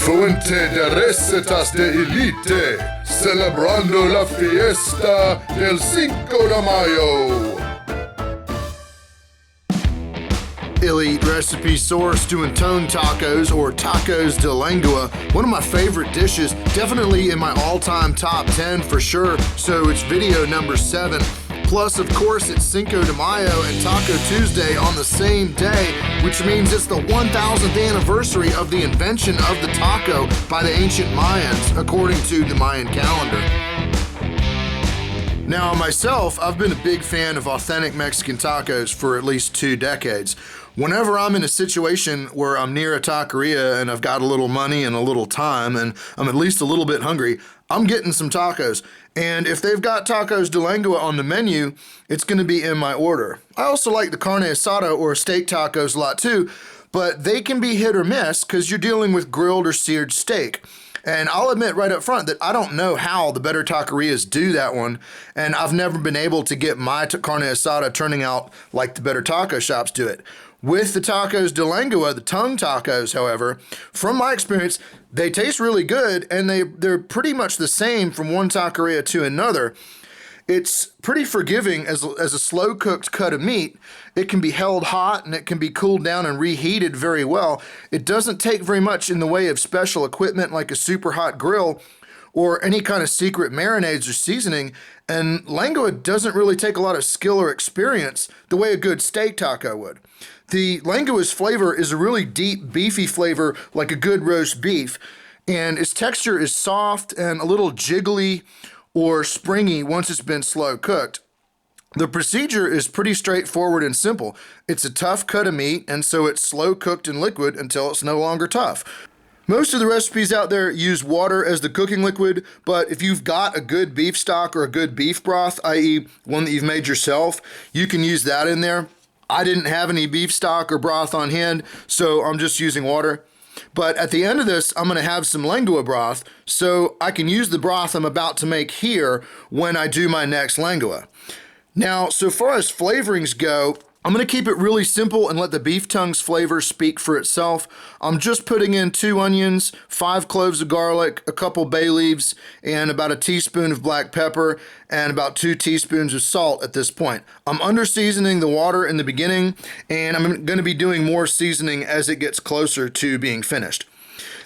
fuente de recetas de élite, celebrando la fiesta del Cinco de Mayo. Elite recipe source doing tongue tacos or tacos de lengua, one of my favorite dishes, definitely in my all-time top 10 for sure, so it's video number 7. Plus, of course, it's Cinco de Mayo and Taco Tuesday on the same day, which means it's the 1000th anniversary of the invention of the taco by the ancient Mayans, according to the Mayan calendar. Now, myself, I've been a big fan of authentic Mexican tacos for at least 2 decades. Whenever I'm in a situation where I'm near a taqueria and I've got a little money and a little time and I'm at least a little bit hungry, I'm getting some tacos. And if they've got tacos de lengua on the menu, it's going to be in my order. I also like the carne asada or steak tacos a lot too, but they can be hit or miss because you're dealing with grilled or seared steak. And I'll admit right up front that I don't know how the better taquerias do that one, and I've never been able to get my carne asada turning out like the better taco shops do it. With the tacos de lengua, the tongue tacos, however, from my experience, they taste really good, and they're pretty much the same from one taqueria to another. It's pretty forgiving as a slow-cooked cut of meat. It can be held hot and it can be cooled down and reheated very well. It doesn't take very much in the way of special equipment like a super hot grill or any kind of secret marinades or seasoning, and lengua doesn't really take a lot of skill or experience the way a good steak taco would. The lengua's flavor is a really deep, beefy flavor like a good roast beef, and its texture is soft and a little jiggly or springy once it's been slow cooked. The procedure is pretty straightforward and simple. It's a tough cut of meat, and so it's slow cooked in liquid until it's no longer tough. Most of the recipes out there use water as the cooking liquid, but if you've got a good beef stock or a good beef broth, i.e. one that you've made yourself, you can use that in there. I didn't have any beef stock or broth on hand, so I'm just using water. But at the end of this, I'm going to have some lengua broth, so I can use the broth I'm about to make here when I do my next lengua. Now, so far as flavorings go, I'm going to keep it really simple and let the beef tongue's flavor speak for itself. I'm just putting in 2 onions, 5 cloves of garlic, a couple bay leaves, and about a teaspoon of black pepper, and about 2 teaspoons of salt at this point. I'm under seasoning the water in the beginning, and I'm going to be doing more seasoning as it gets closer to being finished.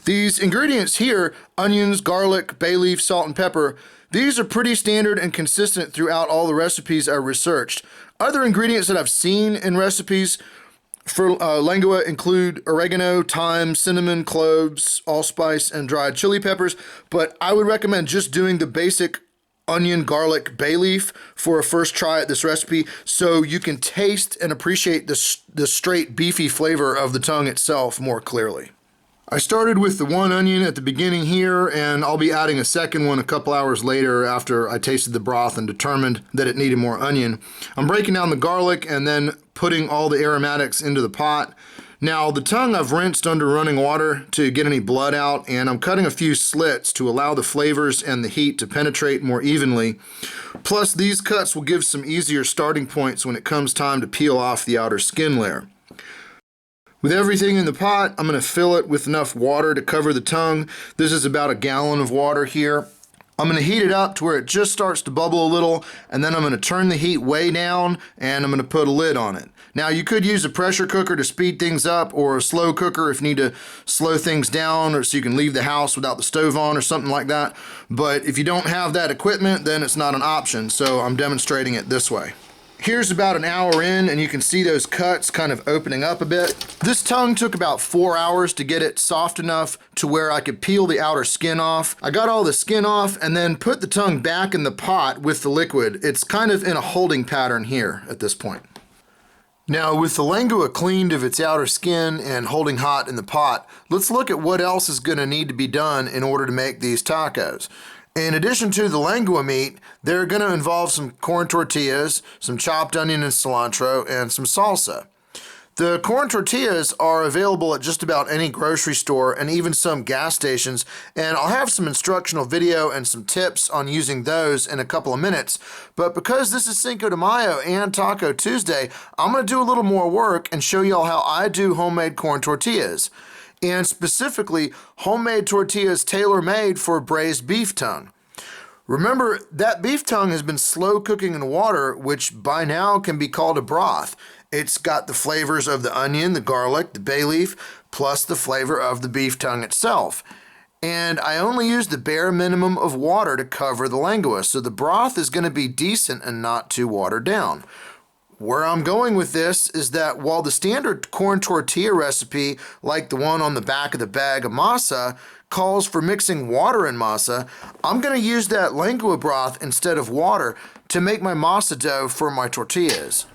These ingredients here, onions, garlic, bay leaf, salt, and pepper, these are pretty standard and consistent throughout all the recipes I researched. Other ingredients that I've seen in recipes for lengua include oregano, thyme, cinnamon, cloves, allspice, and dried chili peppers, but I would recommend just doing the basic onion, garlic, bay leaf for a first try at this recipe so you can taste and appreciate the straight beefy flavor of the tongue itself more clearly. I started with the 1 onion at the beginning here, and I'll be adding a second one a couple hours later after I tasted the broth and determined that it needed more onion. I'm breaking down the garlic and then putting all the aromatics into the pot. Now, the tongue I've rinsed under running water to get any blood out, and I'm cutting a few slits to allow the flavors and the heat to penetrate more evenly. Plus, these cuts will give some easier starting points when it comes time to peel off the outer skin layer. With everything in the pot, I'm going to fill it with enough water to cover the tongue. This is about a gallon of water here. I'm going to heat it up to where it just starts to bubble a little, and then I'm going to turn the heat way down, and I'm going to put a lid on it. Now, you could use a pressure cooker to speed things up, or a slow cooker if you need to slow things down, or so you can leave the house without the stove on or something like that. But if you don't have that equipment, then it's not an option, so I'm demonstrating it this way. Here's about an hour in, and you can see those cuts kind of opening up a bit. This tongue took about 4 hours to get it soft enough to where I could peel the outer skin off. I got all the skin off and then put the tongue back in the pot with the liquid. It's kind of in a holding pattern here at this point. Now, with the lengua cleaned of its outer skin and holding hot in the pot, let's look at what else is going to need to be done in order to make these tacos. In addition to the lengua meat, they're going to involve some corn tortillas, some chopped onion and cilantro, and some salsa. The corn tortillas are available at just about any grocery store and even some gas stations, and I'll have some instructional video and some tips on using those in a couple of minutes. But because this is Cinco de Mayo and Taco Tuesday, I'm going to do a little more work and show y'all how I do homemade corn tortillas. and specifically homemade tortillas tailor-made for braised beef tongue. Remember, that beef tongue has been slow cooking in water, which by now can be called a broth. It's got the flavors of the onion, the garlic, the bay leaf, plus the flavor of the beef tongue itself. And I only used the bare minimum of water to cover the lengua, so the broth is going to be decent and not too watered down. Where I'm going with this is that while the standard corn tortilla recipe, like the one on the back of the bag of Masa, calls for mixing water in masa, I'm going to use that lengua broth instead of water to make my masa dough for my tortillas.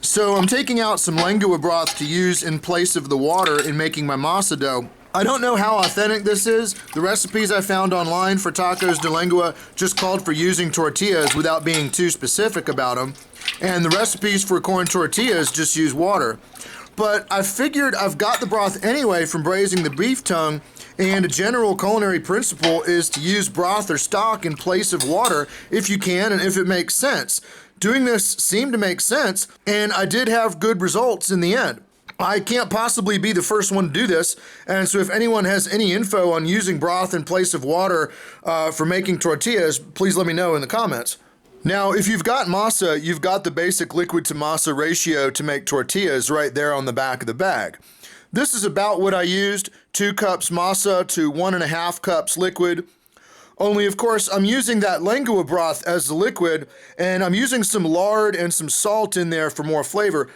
So I'm taking out some lengua broth to use in place of the water in making my masa dough. I don't know how authentic this is. The recipes I found online for tacos de lengua just called for using tortillas without being too specific about them. And the recipes for corn tortillas just use water. But I figured I've got the broth anyway from braising the beef tongue, and a general culinary principle is to use broth or stock in place of water if you can and if it makes sense. Doing this seemed to make sense, and I did have good results in the end. I can't possibly be the first one to do this, and so if anyone has any info on using broth in place of water for making tortillas, please let me know in the comments. Now, if you've got masa, you've got the basic liquid to masa ratio to make tortillas right there on the back of the bag. This is about what I used, 2 cups masa to 1.5 cups liquid. Only, of course, I'm using that lengua broth as the liquid, and I'm using some lard and some salt in there for more flavor.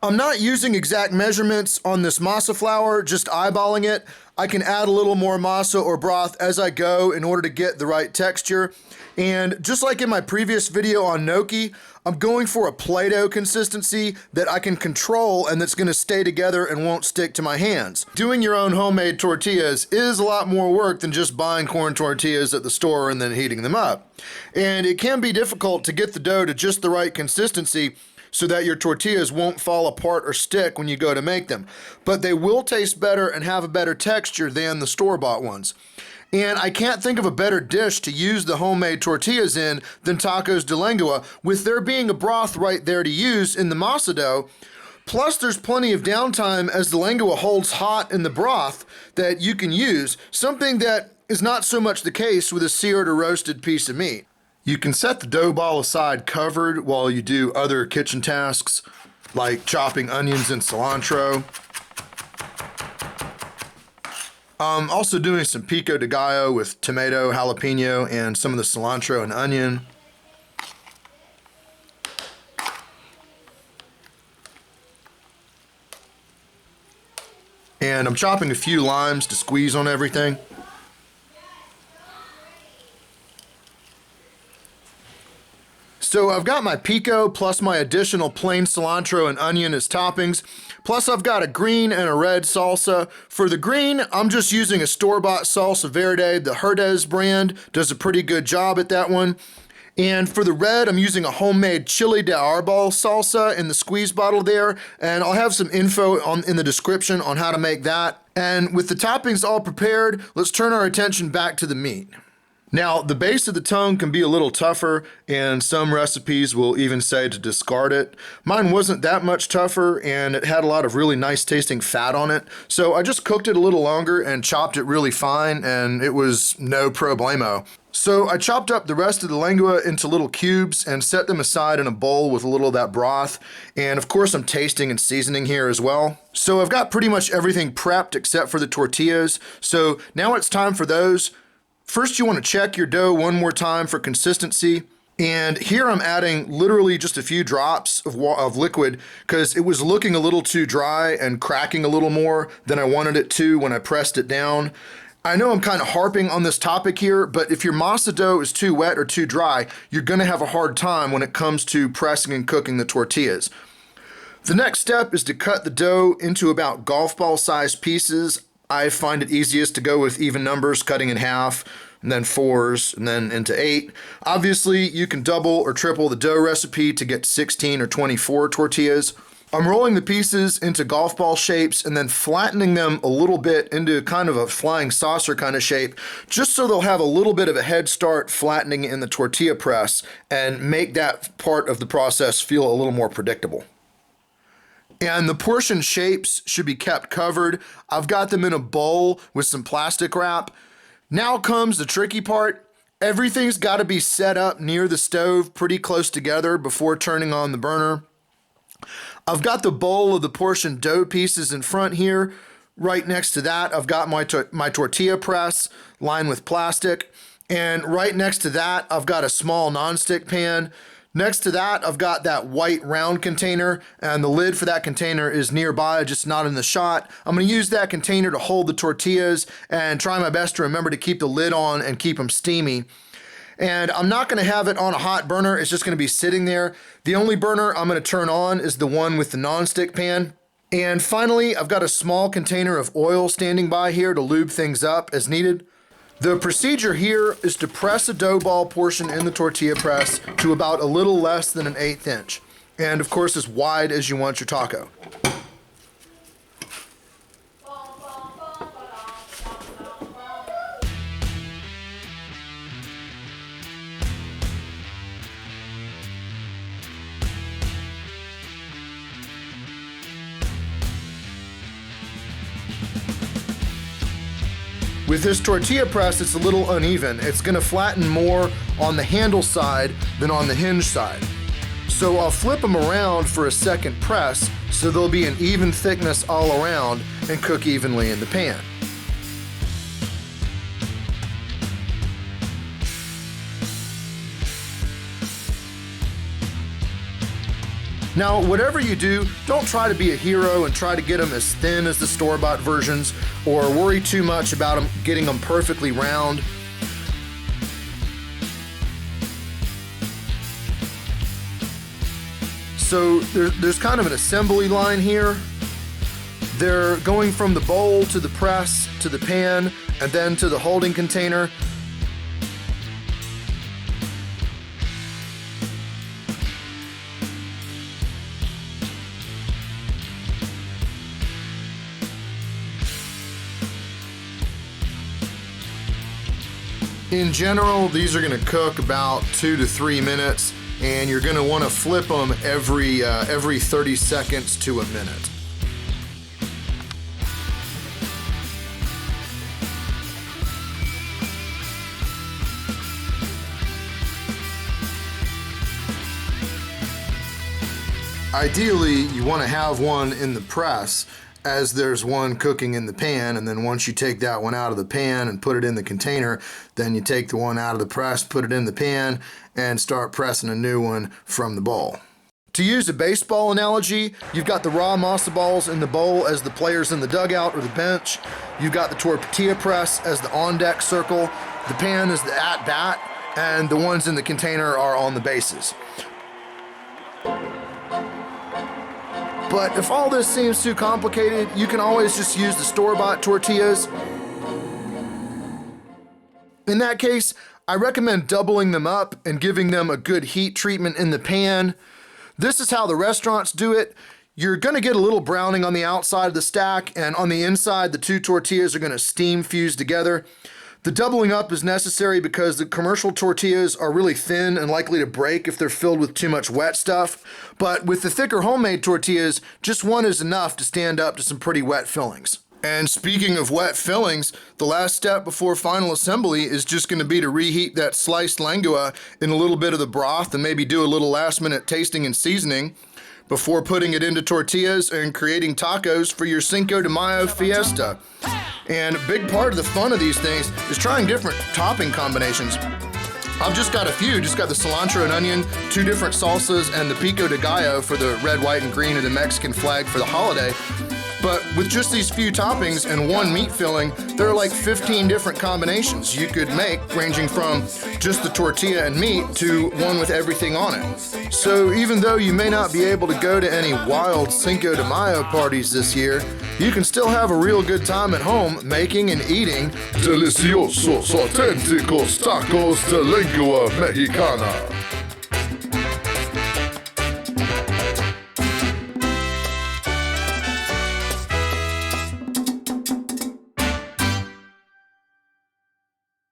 I'm not using exact measurements on this masa flour, just eyeballing it. I can add a little more masa or broth as I go in order to get the right texture. And just like in my previous video on gnocchi, I'm going for a Play-Doh consistency that I can control and that's going to stay together and won't stick to my hands. Doing your own homemade tortillas is a lot more work than just buying corn tortillas at the store and then heating them up. And it can be difficult to get the dough to just the right consistency so that your tortillas won't fall apart or stick when you go to make them. But they will taste better and have a better texture than the store-bought ones. And I can't think of a better dish to use the homemade tortillas in than tacos de lengua, with there being a broth right there to use in the masa dough. Plus, there's plenty of downtime as the lengua holds hot in the broth that you can use, something that is not so much the case with a seared or roasted piece of meat. You can set the dough ball aside covered while you do other kitchen tasks, like chopping onions and cilantro. I'm also doing some pico de gallo with tomato, jalapeno, and some of the cilantro and onion. And I'm chopping a few limes to squeeze on everything. So I've got my pico plus my additional plain cilantro and onion as toppings. Plus I've got a green and a red salsa. For the green, I'm just using a store-bought salsa verde. The Herdez brand does a pretty good job at that one. And for the red, I'm using a homemade chili de arbol salsa in the squeeze bottle there. And I'll have some info in the description on how to make that. And with the toppings all prepared, let's turn our attention back to the meat. Now, the base of the tongue can be a little tougher, and some recipes will even say to discard it. Mine wasn't that much tougher, and it had a lot of really nice tasting fat on it, so I just cooked it a little longer and chopped it really fine, and it was no problemo. So I chopped up the rest of the lengua into little cubes and set them aside in a bowl with a little of that broth, and of course I'm tasting and seasoning here as well. So I've got pretty much everything prepped except for the tortillas, so now it's time for those. First, you want to check your dough one more time for consistency. And here I'm adding literally just a few drops of liquid because it was looking a little too dry and cracking a little more than I wanted it to when I pressed it down. I know I'm kind of harping on this topic here, but if your masa dough is too wet or too dry, you're going to have a hard time when it comes to pressing and cooking the tortillas. The next step is to cut the dough into about golf ball sized pieces. I find it easiest to go with even numbers, cutting in half, and then 4s, and then into 8. Obviously, you can double or triple the dough recipe to get 16 or 24 tortillas. I'm rolling the pieces into golf ball shapes and then flattening them a little bit into kind of a flying saucer kind of shape, just so they'll have a little bit of a head start flattening in the tortilla press and make that part of the process feel a little more predictable. And the portion shapes should be kept covered. I've got them in a bowl with some plastic wrap. Now comes the tricky part. Everything's got to be set up near the stove pretty close together before turning on the burner. I've got the bowl of the portion dough pieces in front here. Right next to that, I've got my tortilla press lined with plastic. And right next to that, I've got a small nonstick pan. Next to that, I've got that white round container, and the lid for that container is nearby, just not in the shot. I'm gonna use that container to hold the tortillas and try my best to remember to keep the lid on and keep them steamy. And I'm not gonna have it on a hot burner, it's just gonna be sitting there. The only burner I'm gonna turn on is the one with the nonstick pan. And finally, I've got a small container of oil standing by here to lube things up as needed. The procedure here is to press a dough ball portion in the tortilla press to about a little less than an 1/8 inch. And of course, as wide as you want your taco. With this tortilla press, it's a little uneven. It's gonna flatten more on the handle side than on the hinge side. So I'll flip them around for a second press so there'll be an even thickness all around and cook evenly in the pan. Now, whatever you do, don't try to be a hero and try to get them as thin as the store-bought versions or worry too much about them getting them perfectly round. So there's kind of an assembly line here. They're going from the bowl to the press to the pan and then to the holding container. In general, these are going to cook about 2 to 3 minutes, and you're going to want to flip them every 30 seconds to a minute. Ideally, you want to have one in the press as there's one cooking in the pan, and then once you take that one out of the pan and put it in the container, then you take the one out of the press, put it in the pan, and start pressing a new one from the bowl. To use a baseball analogy, you've got the raw masa balls in the bowl as the players in the dugout or the bench. You've got the tortilla press as the on-deck circle. The pan is the at-bat, and the ones in the container are on the bases. But if all this seems too complicated, you can always just use the store-bought tortillas. In that case, I recommend doubling them up and giving them a good heat treatment in the pan. This is how the restaurants do it. You're gonna get a little browning on the outside of the stack, and on the inside, the two tortillas are gonna steam fuse together. The doubling up is necessary because the commercial tortillas are really thin and likely to break if they're filled with too much wet stuff. But with the thicker homemade tortillas, just one is enough to stand up to some pretty wet fillings. And speaking of wet fillings, the last step before final assembly is just going to be to reheat that sliced lengua in a little bit of the broth and maybe do a little last minute tasting and seasoning before putting it into tortillas and creating tacos for your Cinco de Mayo fiesta. And a big part of the fun of these things is trying different topping combinations. I've just got a few, just got the cilantro and onion, 2 different salsas, and the pico de gallo for the red, white, and green of the Mexican flag for the holiday. But with just these few toppings and one meat filling, there are like 15 different combinations you could make, ranging from just the tortilla and meat to one with everything on it. So even though you may not be able to go to any wild Cinco de Mayo parties this year, you can still have a real good time at home making and eating deliciosos, auténticos tacos de lengua mexicana.